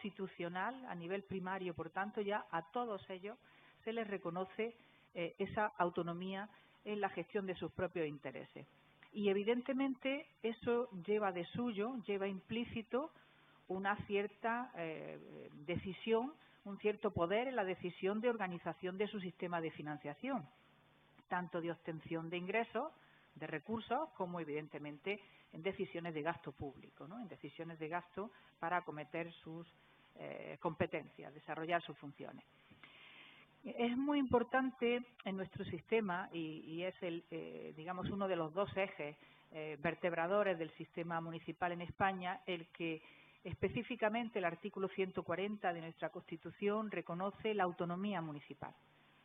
constitucional a nivel primario, por tanto ya a todos ellos se les reconoce esa autonomía en la gestión de sus propios intereses. Y evidentemente eso lleva de suyo, lleva implícito una cierta decisión, un cierto poder en la decisión de organización de su sistema de financiación, tanto de obtención de ingresos, de recursos, como evidentemente en decisiones de gasto público, ¿no? En decisiones de gasto para acometer sus competencias, desarrollar sus funciones. Es muy importante en nuestro sistema y es digamos uno de los dos ejes vertebradores del sistema municipal en España el que específicamente el artículo 140 de nuestra Constitución reconoce la autonomía municipal.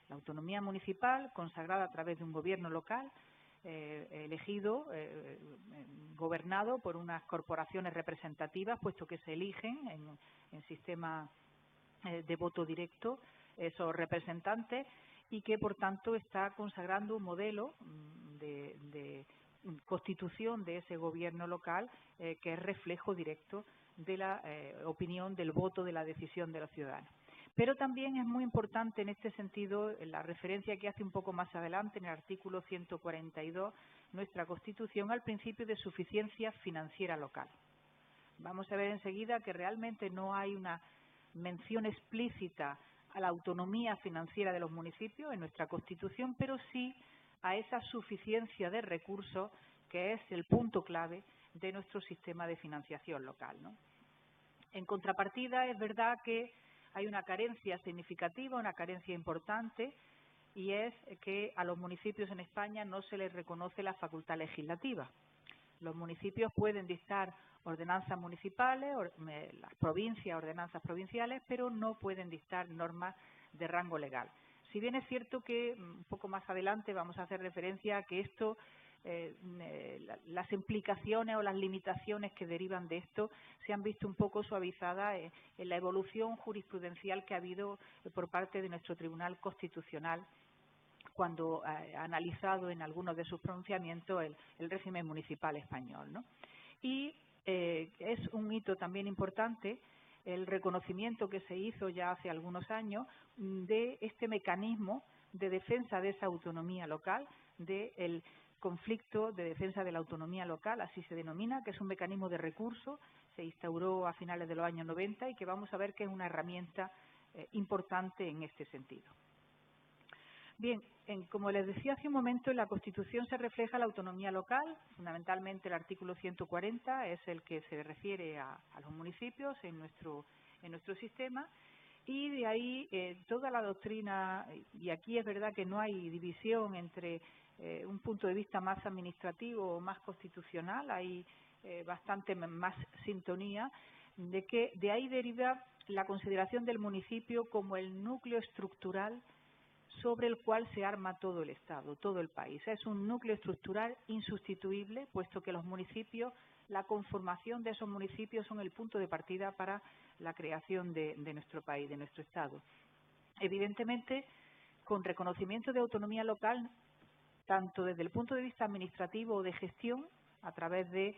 La autonomía municipal consagrada a través de un gobierno local elegido, gobernado por unas corporaciones representativas, puesto que se eligen en sistema de voto directo esos representantes y que, por tanto, está consagrando un modelo de constitución de ese gobierno local que es reflejo directo de la opinión, del voto, de la decisión de los ciudadanos. Pero también es muy importante en este sentido la referencia que hace un poco más adelante en el artículo 142 nuestra Constitución al principio de suficiencia financiera local. Vamos a ver enseguida que realmente no hay una mención explícita a la autonomía financiera de los municipios en nuestra Constitución, pero sí a esa suficiencia de recursos que es el punto clave de nuestro sistema de financiación local, ¿no? En contrapartida, es verdad que hay una carencia significativa, una carencia importante, y es que a los municipios en España no se les reconoce la facultad legislativa. Los municipios pueden dictar ordenanzas municipales, las provincias, ordenanzas provinciales, pero no pueden dictar normas de rango legal. Si bien es cierto que un poco más adelante vamos a hacer referencia a que esto, las implicaciones o las limitaciones que derivan de esto se han visto un poco suavizadas en la evolución jurisprudencial que ha habido por parte de nuestro Tribunal Constitucional cuando ha analizado en algunos de sus pronunciamientos el régimen municipal español, ¿no? Y es un hito también importante el reconocimiento que se hizo ya hace algunos años de este mecanismo de defensa de esa autonomía local, del conflicto de defensa de la autonomía local, así se denomina, que es un mecanismo de recurso, se instauró a finales de los años 90 y que vamos a ver que es una herramienta importante en este sentido. Bien, como les decía hace un momento, en la Constitución se refleja la autonomía local, fundamentalmente el artículo 140 es el que se refiere a los municipios en nuestro sistema, y de ahí toda la doctrina, y aquí es verdad que no hay división entre un punto de vista más administrativo o más constitucional, hay bastante más sintonía, de que de ahí deriva la consideración del municipio como el núcleo estructural sobre el cual se arma todo el Estado, todo el país. Es un núcleo estructural insustituible, puesto que los municipios, la conformación de esos municipios son el punto de partida para la creación de nuestro país, de nuestro Estado. Evidentemente, con reconocimiento de autonomía local, tanto desde el punto de vista administrativo o de gestión, a través de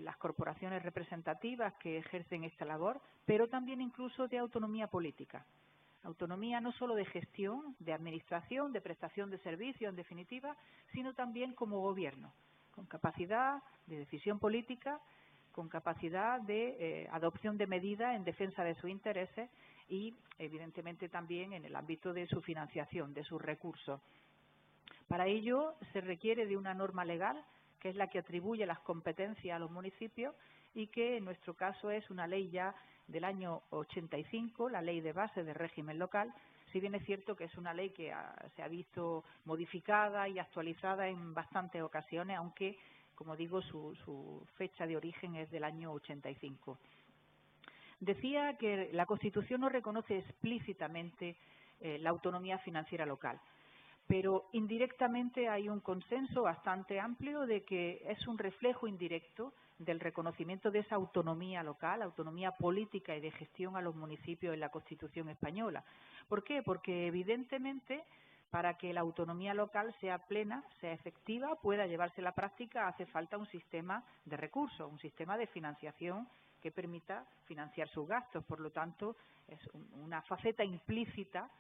las corporaciones representativas que ejercen esta labor, pero también incluso de autonomía política. Autonomía no solo de gestión, de administración, de prestación de servicios, en definitiva, sino también como gobierno, con capacidad de decisión política, con capacidad de adopción de medidas en defensa de sus intereses y, evidentemente, también en el ámbito de su financiación, de sus recursos. Para ello se requiere de una norma legal, que es la que atribuye las competencias a los municipios y que en nuestro caso es una ley ya del año 85, la Ley de Bases de Régimen Local, si bien es cierto que es una ley que se ha visto modificada y actualizada en bastantes ocasiones, aunque, como digo, su fecha de origen es del año 85. Decía que la Constitución no reconoce explícitamente la autonomía financiera local, pero indirectamente hay un consenso bastante amplio de que es un reflejo indirecto del reconocimiento de esa autonomía local, autonomía política y de gestión a los municipios en la Constitución española. ¿Por qué? Porque evidentemente para que la autonomía local sea plena, sea efectiva, pueda llevarse a la práctica, hace falta un sistema de recursos, un sistema de financiación que permita financiar sus gastos. Por lo tanto, es una faceta implícita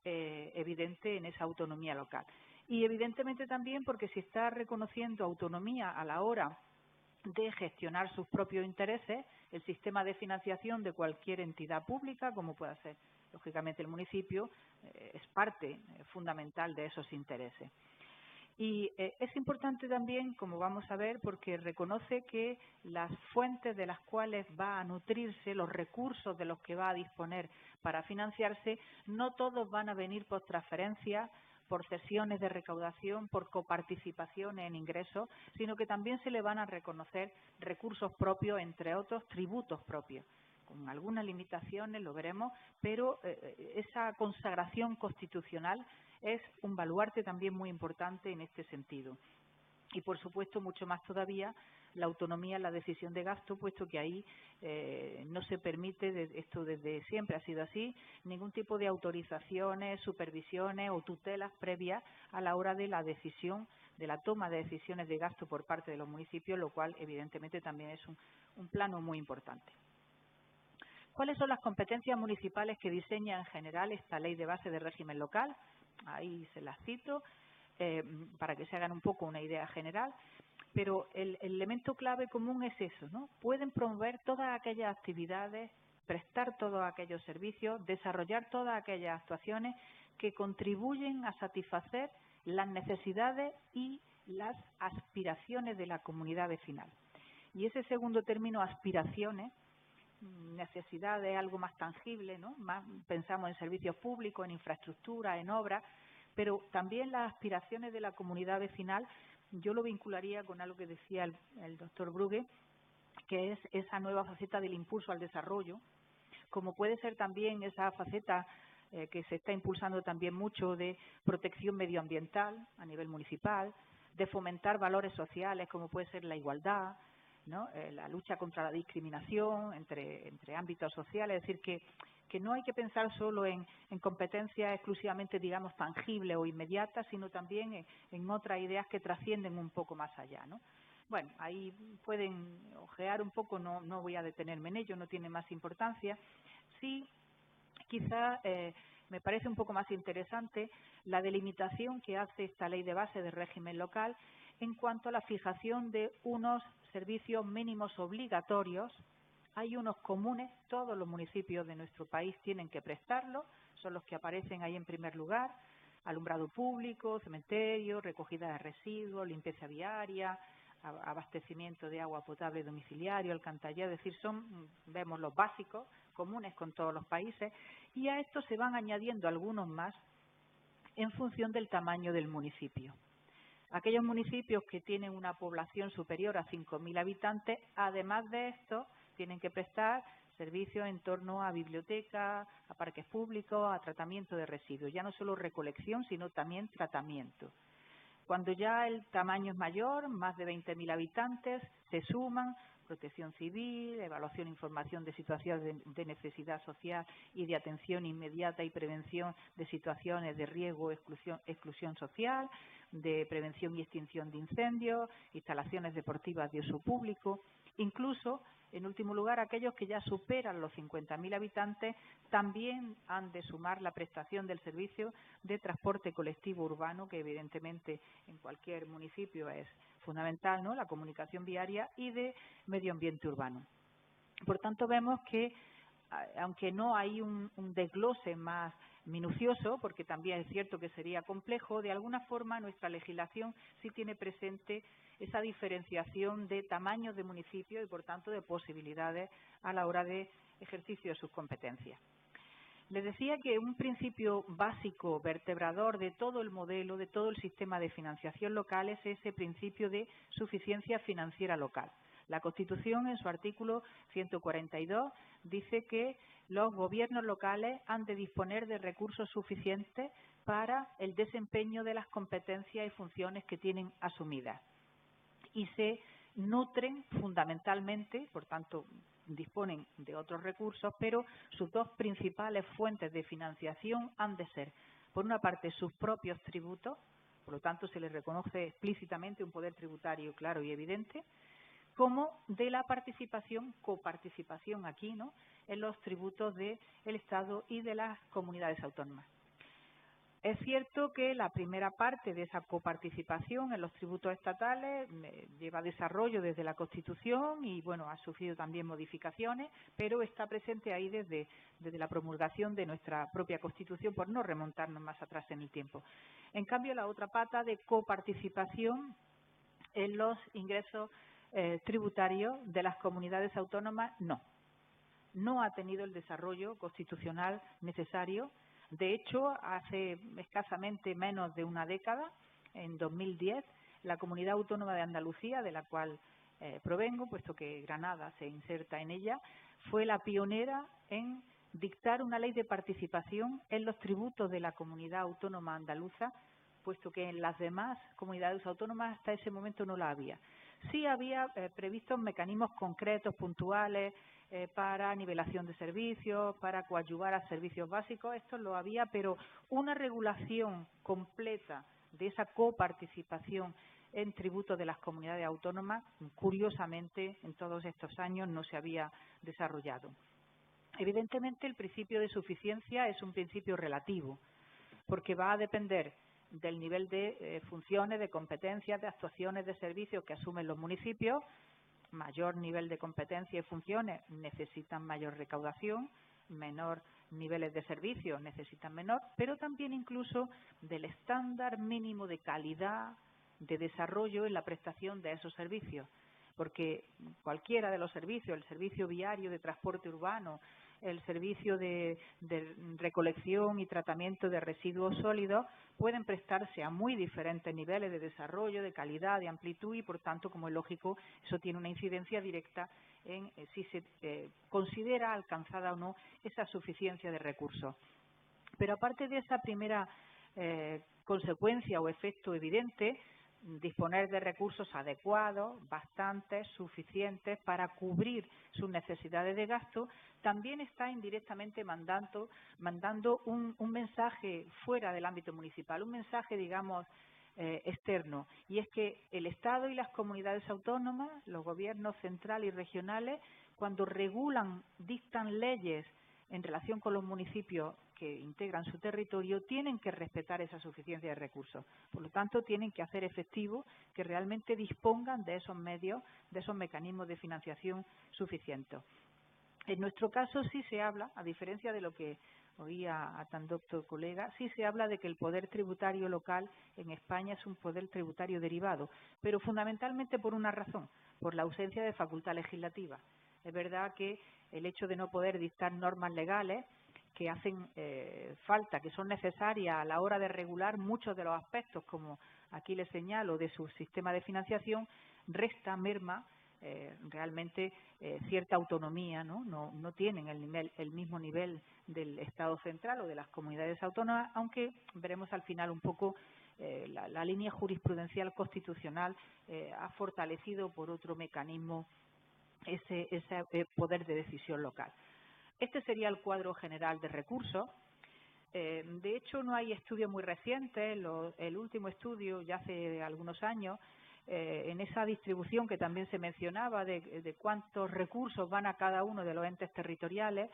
evidente en esa autonomía local. Y evidentemente también porque se está reconociendo autonomía a la hora de gestionar sus propios intereses, el sistema de financiación de cualquier entidad pública, como pueda ser, lógicamente, el municipio, es parte fundamental de esos intereses. Y es importante también, como vamos a ver, porque reconoce que las fuentes de las cuales va a nutrirse, los recursos de los que va a disponer para financiarse, no todos van a venir por transferencias, por cesiones de recaudación, por coparticipaciones en ingresos, sino que también se le van a reconocer recursos propios, entre otros tributos propios, con algunas limitaciones, lo veremos, pero esa consagración constitucional es un baluarte también muy importante en este sentido. Y, por supuesto, mucho más todavía la autonomía en la decisión de gasto, puesto que ahí no se permite, esto desde siempre ha sido así, ningún tipo de autorizaciones, supervisiones o tutelas previas a la hora de la decisión, de la toma de decisiones de gasto por parte de los municipios, lo cual evidentemente también es un plano muy importante. ¿Cuáles son las competencias municipales que diseña en general esta Ley de Base de Régimen Local? Ahí se las cito para que se hagan un poco una idea general, pero el elemento clave común es eso, ¿no? Pueden promover todas aquellas actividades, prestar todos aquellos servicios, desarrollar todas aquellas actuaciones que contribuyen a satisfacer las necesidades y las aspiraciones de la comunidad vecinal. Y ese segundo término, aspiraciones, necesidades, algo más tangible, ¿no? Más pensamos en servicios públicos, en infraestructura, en obras, pero también las aspiraciones de la comunidad vecinal, yo lo vincularía con algo que decía el doctor Brugge, que es esa nueva faceta del impulso al desarrollo, como puede ser también esa faceta que se está impulsando también mucho de protección medioambiental a nivel municipal, de fomentar valores sociales como puede ser la igualdad, ¿no? La lucha contra la discriminación entre ámbitos sociales, es decir, que no hay que pensar solo en competencias exclusivamente, digamos, tangibles o inmediatas, sino también en otras ideas que trascienden un poco más allá, ¿no? Bueno, ahí pueden ojear un poco, no voy a detenerme en ello, no tiene más importancia. Sí, quizá me parece un poco más interesante la delimitación que hace esta Ley de Base de Régimen Local en cuanto a la fijación de unos servicios mínimos obligatorios. Hay unos comunes, todos los municipios de nuestro país tienen que prestarlos, son los que aparecen ahí en primer lugar: alumbrado público, cementerio, recogida de residuos, limpieza viaria, abastecimiento de agua potable domiciliario, alcantarillado, es decir, vemos los básicos, comunes con todos los países, y a esto se van añadiendo algunos más en función del tamaño del municipio. Aquellos municipios que tienen una población superior a 5.000 habitantes, además de esto, tienen que prestar servicios en torno a bibliotecas, a parques públicos, a tratamiento de residuos, ya no solo recolección, sino también tratamiento. Cuando ya el tamaño es mayor, más de 20.000 habitantes, se suman protección civil, evaluación e información de situaciones de necesidad social y de atención inmediata y prevención de situaciones de riesgo o exclusión social, de prevención y extinción de incendios, instalaciones deportivas de uso público. Incluso, en último lugar, aquellos que ya superan los 50.000 habitantes también han de sumar la prestación del servicio de transporte colectivo urbano, que evidentemente en cualquier municipio es fundamental, ¿no?, la comunicación viaria, y de medio ambiente urbano. Por tanto, vemos que, aunque no hay un desglose más minucioso, porque también es cierto que sería complejo, de alguna forma nuestra legislación sí tiene presente esa diferenciación de tamaños de municipios y, por tanto, de posibilidades a la hora de ejercicio de sus competencias. Les decía que un principio básico, vertebrador de todo el modelo, de todo el sistema de financiación local, es ese principio de suficiencia financiera local. La Constitución, en su artículo 142, dice que los gobiernos locales han de disponer de recursos suficientes para el desempeño de las competencias y funciones que tienen asumidas. Y se nutren fundamentalmente, por tanto, disponen de otros recursos, pero sus dos principales fuentes de financiación han de ser, por una parte, sus propios tributos, por lo tanto se les reconoce explícitamente un poder tributario claro y evidente, como de la participación, coparticipación aquí, ¿no?, en los tributos del Estado y de las comunidades autónomas. Es cierto que la primera parte de esa coparticipación en los tributos estatales lleva desarrollo desde la Constitución y, bueno, ha sufrido también modificaciones, pero está presente ahí desde la promulgación de nuestra propia Constitución, por no remontarnos más atrás en el tiempo. En cambio, la otra pata de coparticipación en los ingresos tributarios de las comunidades autónomas no ha tenido el desarrollo constitucional necesario. De hecho, hace escasamente menos de una década, en 2010, la Comunidad Autónoma de Andalucía, de la cual provengo, puesto que Granada se inserta en ella, fue la pionera en dictar una ley de participación en los tributos de la Comunidad Autónoma Andaluza, puesto que en las demás comunidades autónomas hasta ese momento no la había. Sí había previstos mecanismos concretos, puntuales, para nivelación de servicios, para coadyuvar a servicios básicos, esto lo había, pero una regulación completa de esa coparticipación en tributos de las comunidades autónomas, curiosamente, en todos estos años no se había desarrollado. Evidentemente, el principio de suficiencia es un principio relativo, porque va a depender del nivel de funciones, de competencias, de actuaciones de servicios que asumen los municipios. Mayor nivel de competencia y funciones necesitan mayor recaudación, menor niveles de servicios necesitan menor, pero también incluso del estándar mínimo de calidad de desarrollo en la prestación de esos servicios, porque cualquiera de los servicios, el servicio viario de transporte urbano, el servicio de recolección y tratamiento de residuos sólidos, pueden prestarse a muy diferentes niveles de desarrollo, de calidad, de amplitud y, por tanto, como es lógico, eso tiene una incidencia directa en si se considera alcanzada o no esa suficiencia de recursos. Pero aparte de esa primera consecuencia o efecto evidente, disponer de recursos adecuados, bastantes, suficientes para cubrir sus necesidades de gasto, también está indirectamente mandando un mensaje fuera del ámbito municipal, un mensaje, digamos, externo, y es que el Estado y las comunidades autónomas, los gobiernos centrales y regionales, cuando regulan, dictan leyes en relación con los municipios que integran su territorio, tienen que respetar esa suficiencia de recursos. Por lo tanto, tienen que hacer efectivo que realmente dispongan de esos medios, de esos mecanismos de financiación suficientes. En nuestro caso sí se habla, a diferencia de lo que oía a tan doctor colega, sí se habla de que el poder tributario local en España es un poder tributario derivado, pero fundamentalmente por una razón, por la ausencia de facultad legislativa. Es verdad que el hecho de no poder dictar normas legales que hacen falta, que son necesarias a la hora de regular muchos de los aspectos, como aquí les señalo, de su sistema de financiación, resta, merma realmente cierta autonomía, ¿no? No tienen el mismo nivel del Estado central o de las comunidades autónomas, aunque veremos al final un poco la línea jurisprudencial constitucional ha fortalecido por otro mecanismo ese poder de decisión local. Este sería el cuadro general de recursos. De hecho, no hay estudios muy recientes. El último estudio, ya hace algunos años, en esa distribución que también se mencionaba de cuántos recursos van a cada uno de los entes territoriales,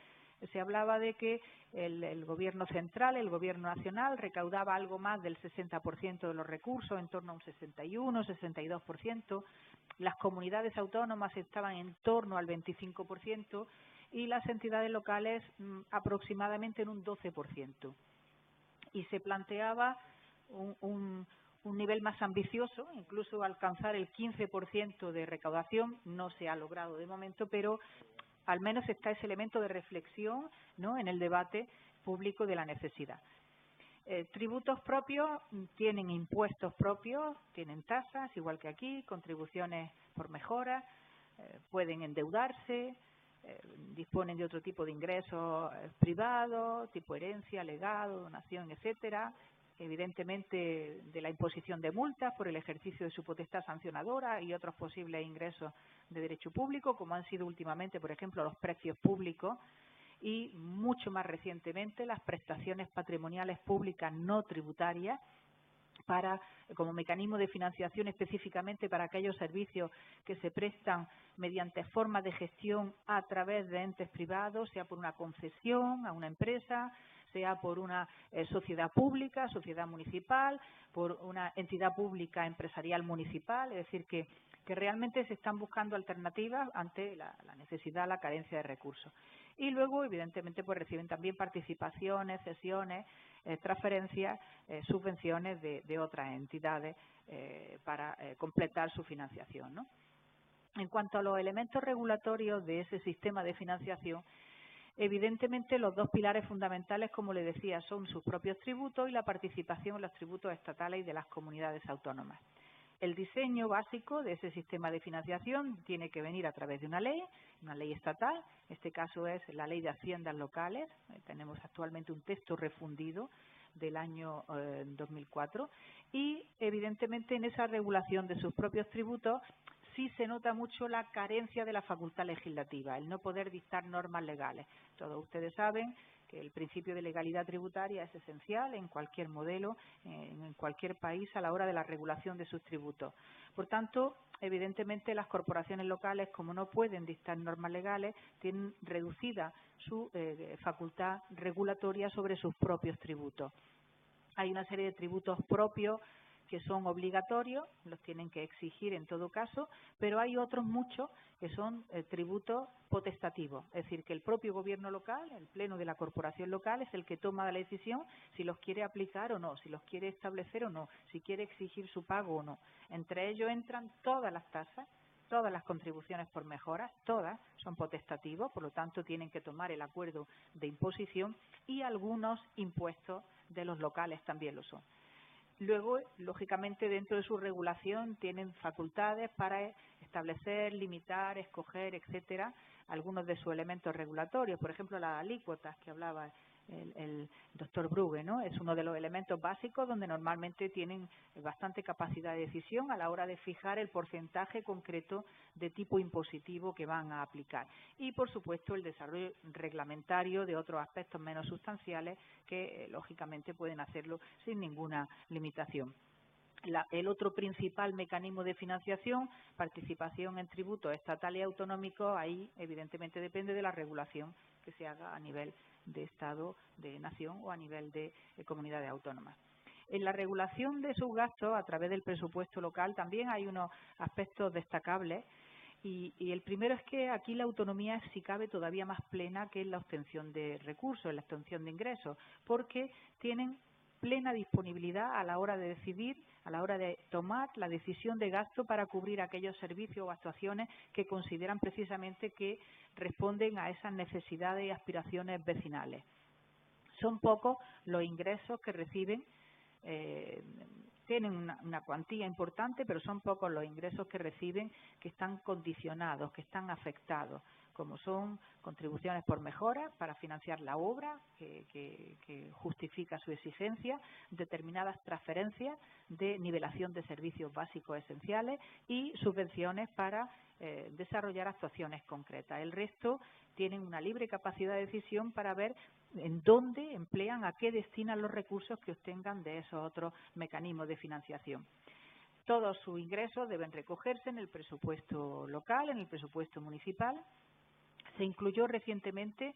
se hablaba de que el Gobierno central, el Gobierno nacional, recaudaba algo más del 60% de los recursos, en torno a un 61, 62%. Las comunidades autónomas estaban en torno al 25%, y las entidades locales aproximadamente en un 12%. Y se planteaba un nivel más ambicioso, incluso alcanzar el 15% de recaudación. No se ha logrado de momento, pero al menos está ese elemento de reflexión, ¿no?, en el debate público de la necesidad. Tributos propios tienen impuestos propios, tienen tasas, igual que aquí, contribuciones por mejora, pueden endeudarse, disponen de otro tipo de ingresos privados, tipo herencia, legado, donación, etcétera. Evidentemente, de la imposición de multas por el ejercicio de su potestad sancionadora y otros posibles ingresos de derecho público, como han sido últimamente, por ejemplo, los precios públicos y, mucho más recientemente, las prestaciones patrimoniales públicas no tributarias, como mecanismo de financiación específicamente para aquellos servicios que se prestan mediante formas de gestión a través de entes privados, sea por una concesión a una empresa, sea por una sociedad pública, sociedad municipal, por una entidad pública empresarial municipal, es decir, que realmente se están buscando alternativas ante la necesidad, la carencia de recursos. Y luego, evidentemente, pues reciben también participaciones, cesiones, transferencias, subvenciones de otras entidades para completar su financiación, ¿no? En cuanto a los elementos regulatorios de ese sistema de financiación, evidentemente los dos pilares fundamentales, como le decía, son sus propios tributos y la participación en los tributos estatales y de las comunidades autónomas. El diseño básico de ese sistema de financiación tiene que venir a través de una ley estatal, en este caso es la Ley de Haciendas Locales, tenemos actualmente un texto refundido del año 2004 y evidentemente en esa regulación de sus propios tributos sí se nota mucho la carencia de la facultad legislativa, el no poder dictar normas legales. Todos ustedes saben que el principio de legalidad tributaria es esencial en cualquier modelo, en cualquier país a la hora de la regulación de sus tributos. Por tanto, evidentemente las corporaciones locales, como no pueden dictar normas legales, tienen reducida su facultad regulatoria sobre sus propios tributos. Hay una serie de tributos propios que son obligatorios, los tienen que exigir en todo caso, pero hay otros muchos que son tributos potestativos, es decir, que el propio gobierno local, el pleno de la corporación local, es el que toma la decisión si los quiere aplicar o no, si los quiere establecer o no, si quiere exigir su pago o no. Entre ellos entran todas las tasas, todas las contribuciones por mejoras, todas son potestativos, por lo tanto tienen que tomar el acuerdo de imposición y algunos impuestos de los locales también lo son. Luego, lógicamente, dentro de su regulación tienen facultades para establecer, limitar, escoger, etcétera, algunos de sus elementos regulatorios. Por ejemplo, las alícuotas que hablaba el doctor Brugge, ¿no? Es uno de los elementos básicos donde normalmente tienen bastante capacidad de decisión a la hora de fijar el porcentaje concreto de tipo impositivo que van a aplicar. Y, por supuesto, el desarrollo reglamentario de otros aspectos menos sustanciales que, lógicamente, pueden hacerlo sin ninguna limitación. El otro principal mecanismo de financiación, participación en tributos estatales y autonómicos, ahí evidentemente depende de la regulación que se haga a nivel de Estado, de nación o a nivel de comunidades autónomas. En la regulación de sus gastos a través del presupuesto local también hay unos aspectos destacables y el primero es que aquí la autonomía es, si cabe, todavía más plena que en la obtención de recursos, en la obtención de ingresos, porque tienen plena disponibilidad a la hora de decidir, a la hora de tomar la decisión de gasto para cubrir aquellos servicios o actuaciones que consideran precisamente que responden a esas necesidades y aspiraciones vecinales. Son pocos los ingresos que reciben, tienen una cuantía importante, pero son pocos los ingresos que reciben que están condicionados, que están afectados, como son contribuciones por mejora para financiar la obra que justifica su exigencia, determinadas transferencias de nivelación de servicios básicos esenciales y subvenciones para desarrollar actuaciones concretas. El resto tienen una libre capacidad de decisión para ver en dónde emplean, a qué destinan los recursos que obtengan de esos otros mecanismos de financiación. Todos sus ingresos deben recogerse en el presupuesto local, en el presupuesto municipal. Se incluyó recientemente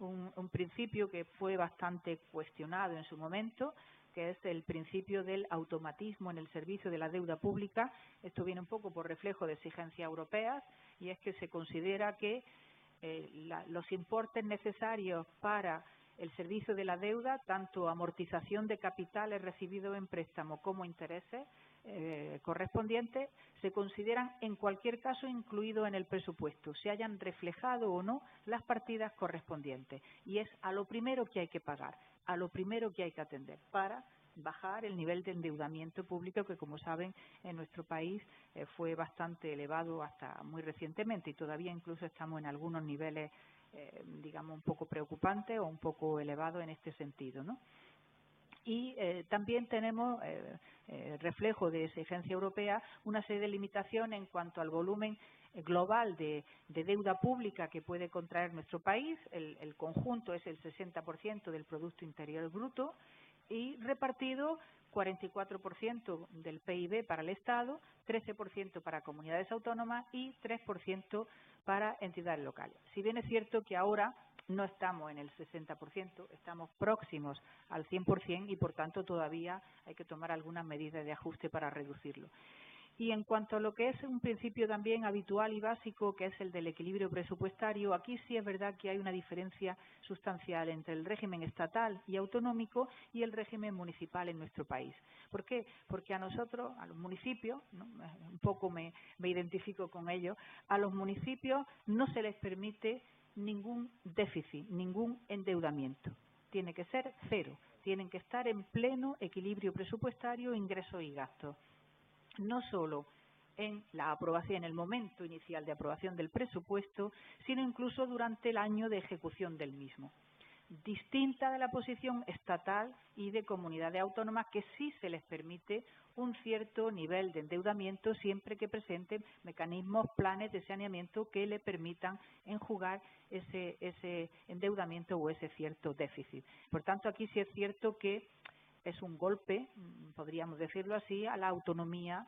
un principio que fue bastante cuestionado en su momento, que es el principio del automatismo en el servicio de la deuda pública. Esto viene un poco por reflejo de exigencias europeas y es que se considera que los importes necesarios para el servicio de la deuda, tanto amortización de capitales recibidos en préstamo como intereses correspondientes, se consideran en cualquier caso incluidos en el presupuesto, se hayan reflejado o no las partidas correspondientes. Y es a lo primero que hay que pagar, a lo primero que hay que atender para bajar el nivel de endeudamiento público que, como saben, en nuestro país fue bastante elevado hasta muy recientemente y todavía incluso estamos en algunos niveles, digamos, un poco preocupantes o un poco elevados en este sentido, ¿no? Y también tenemos reflejo de exigencia europea una serie de limitaciones en cuanto al volumen global de deuda pública que puede contraer nuestro país. El conjunto es el 60% del Producto Interior Bruto y repartido 44% del PIB para el Estado, 13% para comunidades autónomas y 3% para entidades locales. Si bien es cierto que ahora no estamos en el 60%, estamos próximos al 100% y, por tanto, todavía hay que tomar algunas medidas de ajuste para reducirlo. Y en cuanto a lo que es un principio también habitual y básico, que es el del equilibrio presupuestario, aquí sí es verdad que hay una diferencia sustancial entre el régimen estatal y autonómico y el régimen municipal en nuestro país. ¿Por qué? Porque a nosotros, a los municipios, ¿no?, un poco me identifico con ellos, a los municipios no se les permite ningún déficit, ningún endeudamiento. Tiene que ser cero, tienen que estar en pleno equilibrio presupuestario, ingresos y gastos. No solo en la aprobación, en el momento inicial de aprobación del presupuesto, sino incluso durante el año de ejecución del mismo. Distinta de la posición estatal y de comunidades autónomas, que sí se les permite un cierto nivel de endeudamiento siempre que presenten mecanismos, planes de saneamiento que le permitan enjugar ese endeudamiento o ese cierto déficit. Por tanto, aquí sí es cierto que es un golpe, podríamos decirlo así, a la autonomía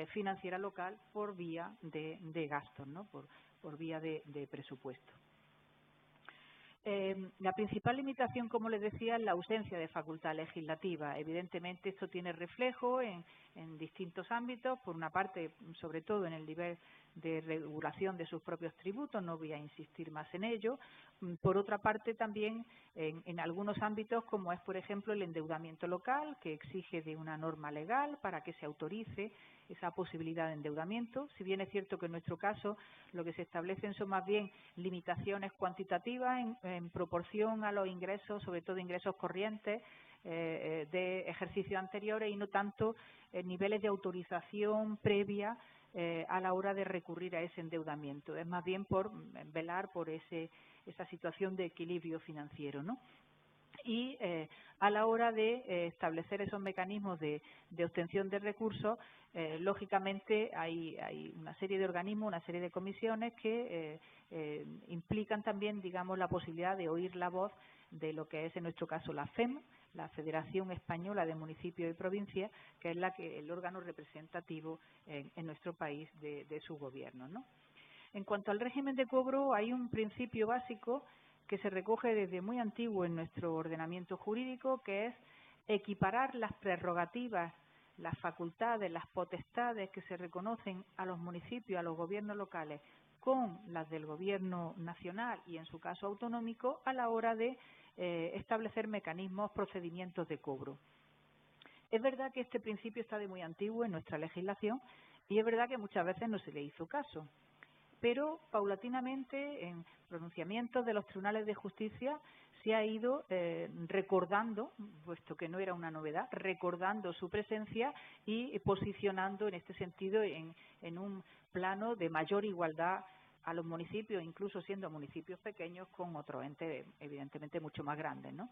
financiera local por vía de gastos, ¿no?, por vía de presupuesto. La principal limitación, como les decía, es la ausencia de facultad legislativa. Evidentemente, esto tiene reflejo en distintos ámbitos. Por una parte, sobre todo en el nivel de regulación de sus propios tributos, no voy a insistir más en ello. Por otra parte, también en algunos ámbitos, como es, por ejemplo, el endeudamiento local, que exige de una norma legal para que se autorice esa posibilidad de endeudamiento. Si bien es cierto que en nuestro caso lo que se establecen son más bien limitaciones cuantitativas en proporción a los ingresos, sobre todo ingresos corrientes de ejercicios anteriores, y no tanto niveles de autorización previa a la hora de recurrir a ese endeudamiento. Es más bien por velar por esa situación de equilibrio financiero, ¿no? Y a la hora de establecer esos mecanismos de obtención de recursos, lógicamente hay una serie de organismos, una serie de comisiones que implican también, digamos, la posibilidad de oír la voz de lo que es, en nuestro caso, la FEM, la Federación Española de Municipios y Provincias, que es el órgano representativo en nuestro país de su gobierno, ¿no? En cuanto al régimen de cobro, hay un principio básico que se recoge desde muy antiguo en nuestro ordenamiento jurídico, que es equiparar las prerrogativas, las facultades, las potestades que se reconocen a los municipios, a los gobiernos locales, con las del Gobierno nacional y, en su caso, autonómico, a la hora de establecer mecanismos, procedimientos de cobro. Es verdad que este principio está de muy antiguo en nuestra legislación y es verdad que muchas veces no se le hizo caso. Pero paulatinamente, en pronunciamientos de los tribunales de justicia, se ha ido recordando, puesto que no era una novedad, recordando su presencia y posicionando en este sentido en un plano de mayor igualdad a los municipios, incluso siendo municipios pequeños, con otros entes evidentemente mucho más grandes, ¿no?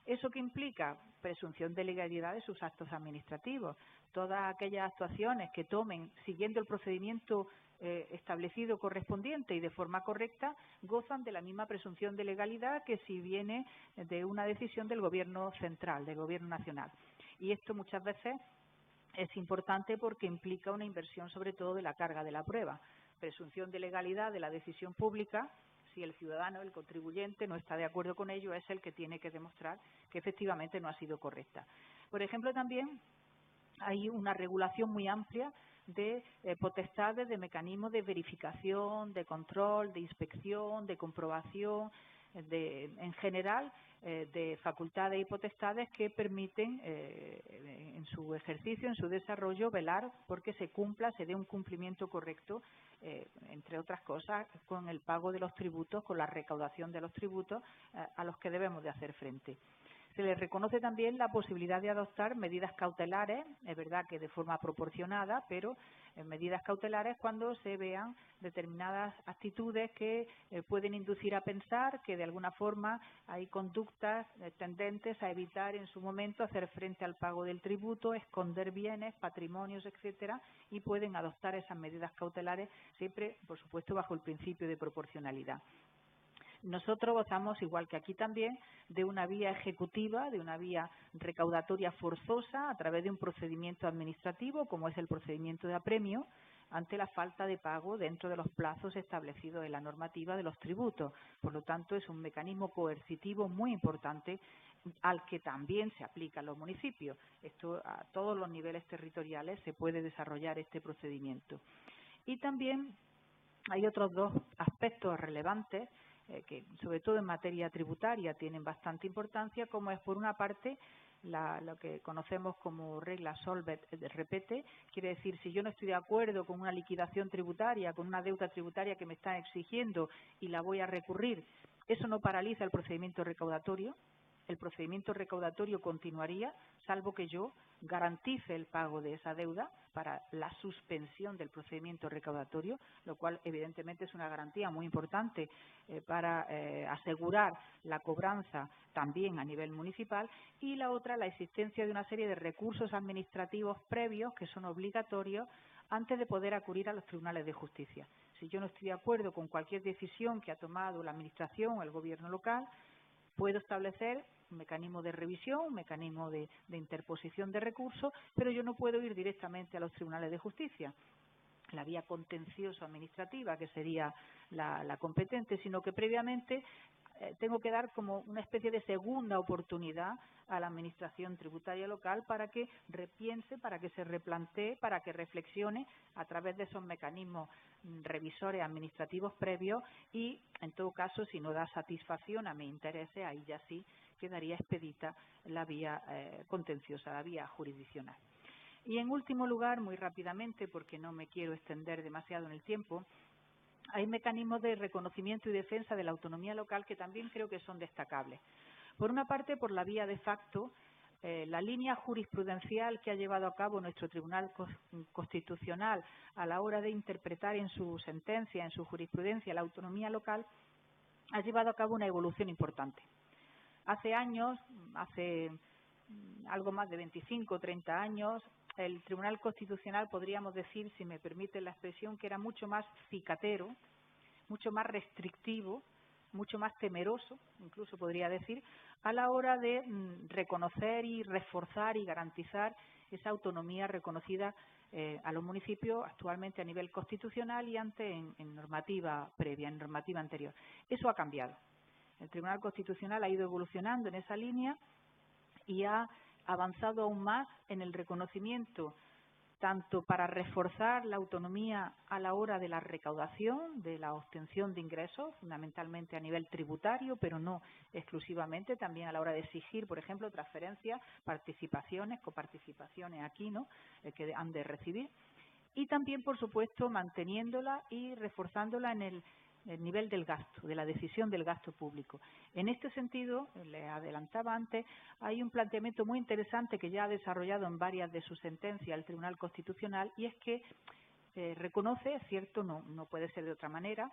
¿Eso qué implica? Presunción de legalidad de sus actos administrativos. Todas aquellas actuaciones que tomen siguiendo el procedimiento establecido correspondiente y de forma correcta gozan de la misma presunción de legalidad que si viene de una decisión del Gobierno central, del Gobierno nacional. Y esto muchas veces es importante porque implica una inversión sobre todo de la carga de la prueba. Presunción de legalidad de la decisión pública. Si el ciudadano, el contribuyente, no está de acuerdo con ello, es el que tiene que demostrar que efectivamente no ha sido correcta. Por ejemplo, también hay una regulación muy amplia de potestades, de mecanismos de verificación, de control, de inspección, de comprobación, en general, de facultades y potestades que permiten en su ejercicio, en su desarrollo, velar porque se cumpla, se dé un cumplimiento correcto, entre otras cosas, con el pago de los tributos, con la recaudación de los tributos a los que debemos de hacer frente. Se le reconoce también la posibilidad de adoptar medidas cautelares, es verdad que de forma proporcionada, pero medidas cautelares cuando se vean determinadas actitudes que pueden inducir a pensar que de alguna forma hay conductas tendentes a evitar en su momento hacer frente al pago del tributo, esconder bienes, patrimonios, etcétera, y pueden adoptar esas medidas cautelares siempre, por supuesto, bajo el principio de proporcionalidad. Nosotros gozamos, igual que aquí también, de una vía ejecutiva, de una vía recaudatoria forzosa a través de un procedimiento administrativo, como es el procedimiento de apremio, ante la falta de pago dentro de los plazos establecidos en la normativa de los tributos. Por lo tanto, es un mecanismo coercitivo muy importante al que también se aplica en los municipios. Esto a todos los niveles territoriales se puede desarrollar este procedimiento. Y también hay otros dos aspectos relevantes que, sobre todo en materia tributaria, tienen bastante importancia, como es, por una parte, lo que conocemos como regla Solvet Repete, quiere decir, si yo no estoy de acuerdo con una liquidación tributaria, con una deuda tributaria que me están exigiendo y la voy a recurrir, eso no paraliza el procedimiento recaudatorio. El procedimiento recaudatorio continuaría, salvo que yo garantice el pago de esa deuda para la suspensión del procedimiento recaudatorio, lo cual evidentemente es una garantía muy importante para asegurar la cobranza también a nivel municipal, y la otra, la existencia de una serie de recursos administrativos previos que son obligatorios antes de poder acudir a los tribunales de justicia. Si yo no estoy de acuerdo con cualquier decisión que ha tomado la Administración o el Gobierno local, puedo establecer un mecanismo de revisión, un mecanismo de interposición de recursos, pero yo no puedo ir directamente a los tribunales de justicia, la vía contencioso administrativa, que sería la competente, sino que previamente tengo que dar como una especie de segunda oportunidad a la Administración tributaria local para que repiense, para que se replantee, para que reflexione a través de esos mecanismos revisores administrativos previos y, en todo caso, si no da satisfacción a mis intereses, ahí ya sí quedaría expedita la vía contenciosa, la vía jurisdiccional. Y, en último lugar, muy rápidamente, porque no me quiero extender demasiado en el tiempo, hay mecanismos de reconocimiento y defensa de la autonomía local que también creo que son destacables. Por una parte, por la vía de facto, la línea jurisprudencial que ha llevado a cabo nuestro Tribunal Constitucional a la hora de interpretar en su sentencia, en su jurisprudencia, la autonomía local, ha llevado a cabo una evolución importante. Hace años, hace algo más de 25 o 30 años, el Tribunal Constitucional, podríamos decir, si me permite la expresión, que era mucho más cicatero, mucho más restrictivo, mucho más temeroso, incluso podría decir, a la hora de reconocer y reforzar y garantizar esa autonomía reconocida a los municipios actualmente a nivel constitucional y antes en normativa previa, en normativa anterior. Eso ha cambiado. El Tribunal Constitucional ha ido evolucionando en esa línea y ha avanzado aún más en el reconocimiento, tanto para reforzar la autonomía a la hora de la recaudación, de la obtención de ingresos, fundamentalmente a nivel tributario, pero no exclusivamente, también a la hora de exigir, por ejemplo, transferencias, participaciones, coparticipaciones aquí, ¿no?, que han de recibir, y también, por supuesto, manteniéndola y reforzándola en el nivel del gasto, de la decisión del gasto público. En este sentido, le adelantaba antes, hay un planteamiento muy interesante que ya ha desarrollado en varias de sus sentencias el Tribunal Constitucional, y es que reconoce, es cierto, no puede ser de otra manera,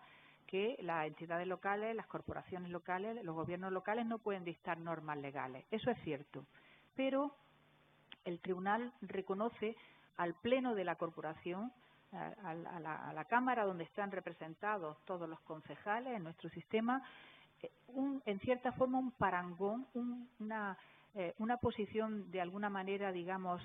que las entidades locales, las corporaciones locales, los gobiernos locales no pueden dictar normas legales. Eso es cierto, pero el Tribunal reconoce al Pleno de la Corporación, a la Cámara donde están representados todos los concejales en nuestro sistema, en cierta forma un parangón, una posición de alguna manera, digamos,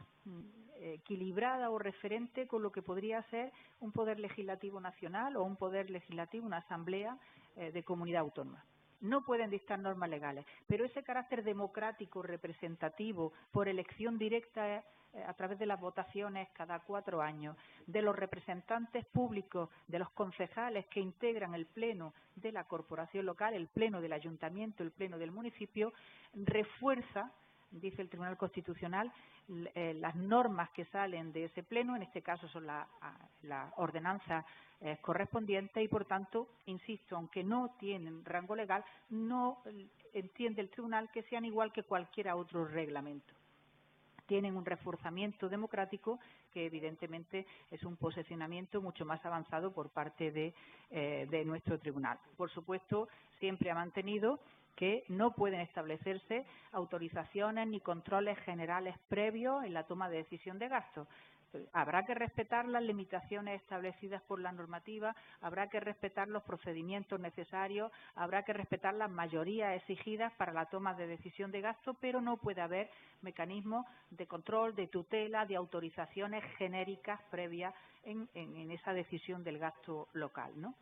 equilibrada o referente con lo que podría ser un poder legislativo nacional o un poder legislativo, una asamblea de comunidad autónoma. No pueden dictar normas legales, pero ese carácter democrático, representativo, por elección directa a través de las votaciones cada 4 años, de los representantes públicos, de los concejales que integran el pleno de la corporación local, el pleno del ayuntamiento, el pleno del municipio, refuerza, dice el Tribunal Constitucional, las normas que salen de ese pleno, en este caso son la ordenanza correspondiente, y por tanto, insisto, aunque no tienen rango legal, no entiende el tribunal que sean igual que cualquier otro reglamento. Tienen un reforzamiento democrático que evidentemente es un posicionamiento mucho más avanzado por parte de nuestro tribunal. Por supuesto, siempre ha mantenido que no pueden establecerse autorizaciones ni controles generales previos en la toma de decisión de gastos. Habrá que respetar las limitaciones establecidas por la normativa, habrá que respetar los procedimientos necesarios, habrá que respetar las mayorías exigidas para la toma de decisión de gasto, pero no puede haber mecanismos de control, de tutela, de autorizaciones genéricas previas en esa decisión del gasto local, ¿no?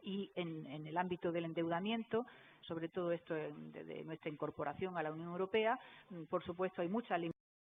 Y en el ámbito del endeudamiento, sobre todo esto de nuestra incorporación a la Unión Europea, por supuesto hay muchas limitaciones